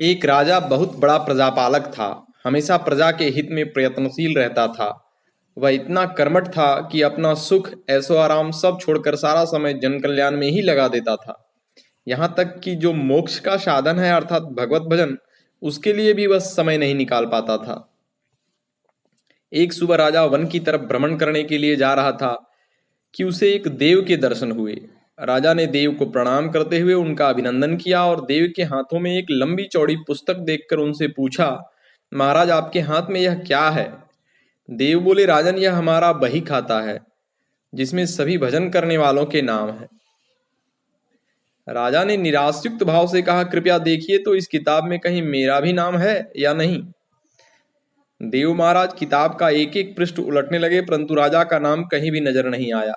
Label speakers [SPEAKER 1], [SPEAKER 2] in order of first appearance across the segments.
[SPEAKER 1] एक राजा बहुत बड़ा प्रजापालक था। हमेशा प्रजा के हित में प्रयत्नशील रहता था। वह इतना कर्मठ था कि अपना सुख ऐशो आराम सब छोड़कर सारा समय जन कल्याण में ही लगा देता था। यहाँ तक कि जो मोक्ष का साधन है अर्थात भगवत भजन, उसके लिए भी वह समय नहीं निकाल पाता था। एक सुबह राजा वन की तरफ भ्रमण करने के लिए जा रहा था कि उसे एक देव के दर्शन हुए। राजा ने देव को प्रणाम करते हुए उनका अभिनंदन किया और देव के हाथों में एक लंबी चौड़ी पुस्तक देखकर उनसे पूछा, महाराज आपके हाथ में यह क्या है? देव बोले, राजन यह हमारा बही खाता है जिसमें सभी भजन करने वालों के नाम है। राजा ने निराशयुक्त भाव से कहा, कृपया देखिए तो इस किताब में कहीं मेरा भी नाम है या नहीं। देव महाराज किताब का एक एक पृष्ठ उलटने लगे परंतु राजा का नाम कहीं भी नजर नहीं आया।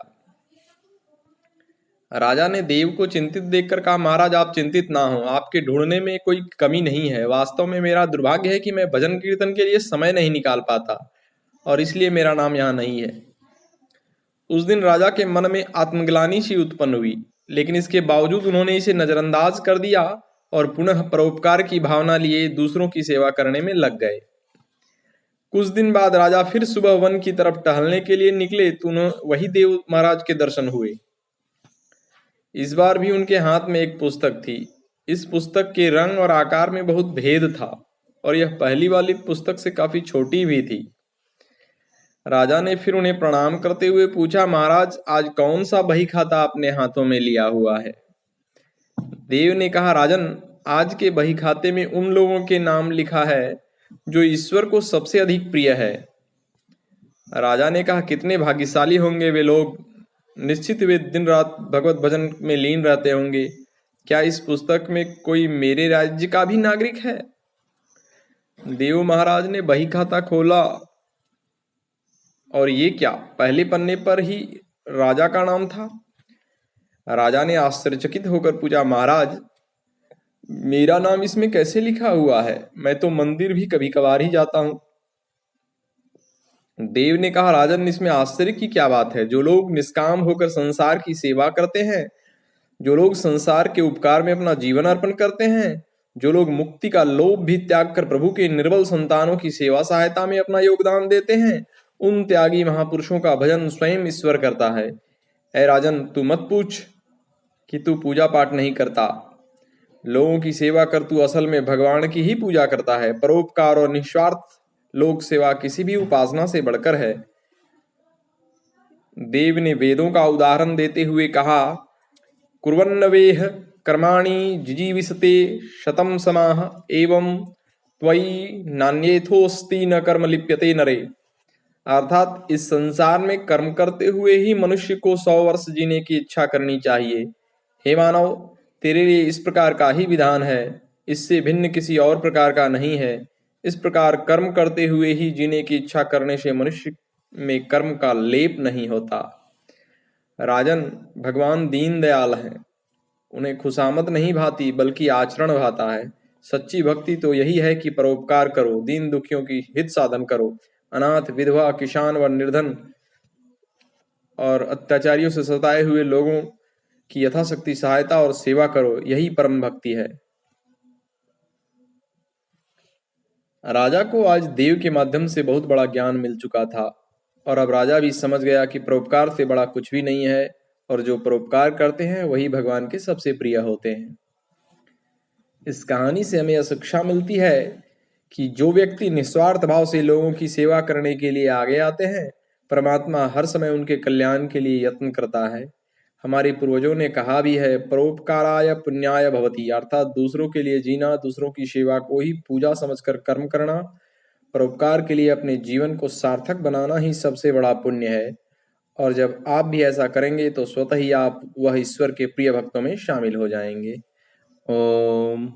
[SPEAKER 1] राजा ने देव को चिंतित देखकर कहा, महाराज आप चिंतित ना हो, आपके ढूंढने में कोई कमी नहीं है। वास्तव में मेरा दुर्भाग्य है कि मैं भजन कीर्तन के लिए समय नहीं निकाल पाता और इसलिए मेरा नाम यहाँ नहीं है। उस दिन राजा के मन में आत्मग्लानि सी उत्पन्न हुई, लेकिन इसके बावजूद उन्होंने इसे नजरअंदाज कर दिया और पुनः परोपकार की भावना लिए दूसरों की सेवा करने में लग गए। कुछ दिन बाद राजा फिर सुबह वन की तरफ टहलने के लिए निकले तो उन्हें वही देव महाराज के दर्शन हुए। इस बार भी उनके हाथ में एक पुस्तक थी। इस पुस्तक के रंग और आकार में बहुत भेद था और यह पहली वाली पुस्तक से काफी छोटी भी थी। राजा ने फिर उन्हें प्रणाम करते हुए पूछा, महाराज आज कौन सा बही खाता अपने हाथों में लिया हुआ है? देव ने कहा, राजन आज के बही खाते में उन लोगों के नाम लिखा है जो ईश्वर को सबसे अधिक प्रिय है। राजा ने कहा, कितने भाग्यशाली होंगे वे लोग, निश्चित वे दिन रात भगवत भजन में लीन रहते होंगे। क्या इस पुस्तक में कोई मेरे राज्य का भी नागरिक है? देव महाराज ने बही खाता खोला और ये क्या, पहले पन्ने पर ही राजा का नाम था। राजा ने आश्चर्यचकित होकर पूछा, महाराज मेरा नाम इसमें कैसे लिखा हुआ है? मैं तो मंदिर भी कभी कभार ही जाता हूं। देव ने कहा, राजन इसमें आश्चर्य की क्या बात है? जो लोग निष्काम होकर संसार की सेवा करते हैं, जो लोग संसार के उपकार में अपना जीवन अर्पण करते हैं, जो लोग मुक्ति का लोभ भी त्याग कर प्रभु के निर्बल संतानों की सेवा सहायता में अपना योगदान देते हैं, उन त्यागी महापुरुषों का भजन स्वयं ईश्वर करता है। ऐ राजन तू मत पूछ कि तू पूजा पाठ नहीं करता, लोगों की सेवा कर तू असल में भगवान की ही पूजा करता है। परोपकार और निस्वार्थ लोक सेवा किसी भी उपासना से बढ़कर है। देव ने वेदों का उदाहरण देते हुए कहा, कुर्वन्नवेह कर्माणि जिजीविषते शतम समाह एवं त्वयि नान्यथोस्ति न कर्म लिप्यते नरे। अर्थात इस संसार में कर्म करते हुए ही मनुष्य को 100 वर्ष जीने की इच्छा करनी चाहिए। हे मानव, तेरे लिए इस प्रकार का ही विधान है, इससे भिन्न किसी और प्रकार का नहीं है। इस प्रकार कर्म करते हुए ही जीने की इच्छा करने से मनुष्य में कर्म का लेप नहीं होता। राजन भगवान दीन दयाल हैं, उन्हें खुशामद नहीं भाती बल्कि आचरण भाता है। सच्ची भक्ति तो यही है कि परोपकार करो, दीन दुखियों की हित साधन करो, अनाथ विधवा किसान व निर्धन और अत्याचारियों से सताए हुए लोगों की यथाशक्ति सहायता और सेवा करो, यही परम भक्ति है। राजा को आज देव के माध्यम से बहुत बड़ा ज्ञान मिल चुका था और अब राजा भी समझ गया कि परोपकार से बड़ा कुछ भी नहीं है और जो परोपकार करते हैं वही भगवान के सबसे प्रिय होते हैं। इस कहानी से हमें यह शिक्षा मिलती है कि जो व्यक्ति निस्वार्थ भाव से लोगों की सेवा करने के लिए आगे आते हैं, परमात्मा हर समय उनके कल्याण के लिए यत्न करता है। हमारे पूर्वजों ने कहा भी है, परोपकाराय पुण्याय भवति, अर्थात दूसरों के लिए जीना, दूसरों की सेवा को ही पूजा समझकर कर्म करना, परोपकार के लिए अपने जीवन को सार्थक बनाना ही सबसे बड़ा पुण्य है। और जब आप भी ऐसा करेंगे तो स्वतः ही आप वह ईश्वर के प्रिय भक्तों में शामिल हो जाएंगे। ओम।